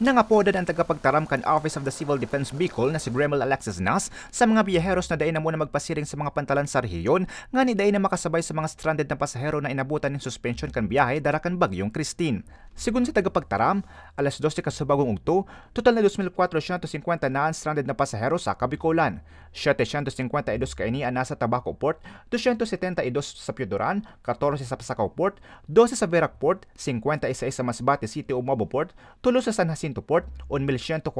Nangapoda ang tagapagtaram kan Office of the Civil Defense Bicol na si Gremel Alexis Nas sa mga biyaheros na dayon na muna magpasiring sa mga pantalan sa rehiyon nga ni dayon na makasabay sa mga stranded na pasahero na inabutan ng suspension kan biyahe darakan bagyong Christine. Sigun sa tagapagtaram, alas 12 kasubagong ugto, total na 2,450 na ang stranded na pasahero sa Bicolan. 752 kainian nasa Tabaco Port, 272 sa Piodoran, 14 sa Pasacao Port, 12 sa Verac Port, 51 sa Masbate City o Mobo Port, 3 sa San Jacinto Port, 1,143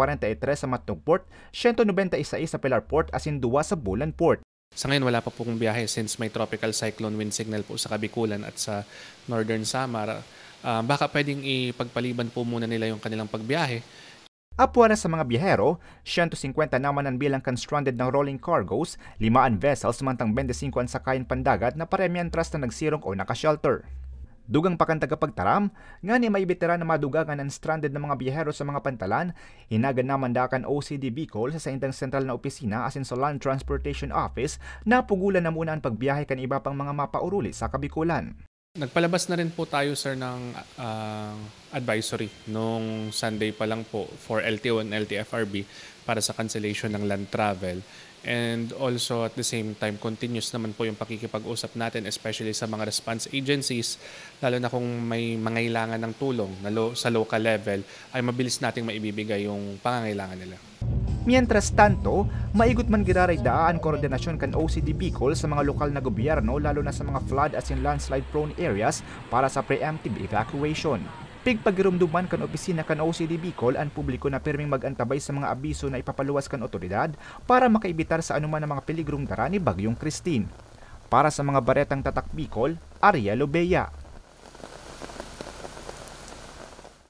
sa Matnog Port, 191 sa Pilar Port, asin 2 sa Bulan Port. Sa ngayon wala pa pong biyahe since may tropical cyclone wind signal po sa Bicolan at sa Northern Samar. Baka pwedeng ipagpaliban po muna nila yung kanilang pagbiyahe. Apwara sa mga biyahero, 150 naman ang bilang kan stranded ng rolling cargoes, 5 ang vessels samantang 25 ang sakayan pandagat na parehyan trust na nagsirong o nakashelter. Dugang pa kan tagapagtaram, nga ni may veteran na madugangan ng stranded na mga biyahero sa mga pantalan, hinagan naman dakan OCD Bicol sa indang sentral na opisina asin sa Land Transportation Office na pugulan na muna ang pagbiyahe kan iba pang mga mapauruli sa Bicolan. Nagpalabas na rin po tayo, sir, ng advisory nung Sunday pa lang po for LTO and LTFRB para sa cancellation ng land travel. And also at the same time, continuous naman po yung pakikipag-usap natin, especially sa mga response agencies, lalo na kung may mangailangan ng tulong sa local level, ay mabilis nating maibibigay yung pangangailangan nila. Mientras tanto, maigot man giraray daan koordinasyon kan OCD Bicol sa mga lokal na gobyerno lalo na sa mga flood as in landslide prone areas para sa preemptive evacuation. Pigpagirumduman kan opisina kan OCD Bicol ang publiko na pirming mag-antabay sa mga abiso na ipapaluwas kan otoridad para makaibitar sa anuman ng mga peligrong dara ni Bagyong Christine. Para sa mga baretang tatak Bicol, Ariel Obeya.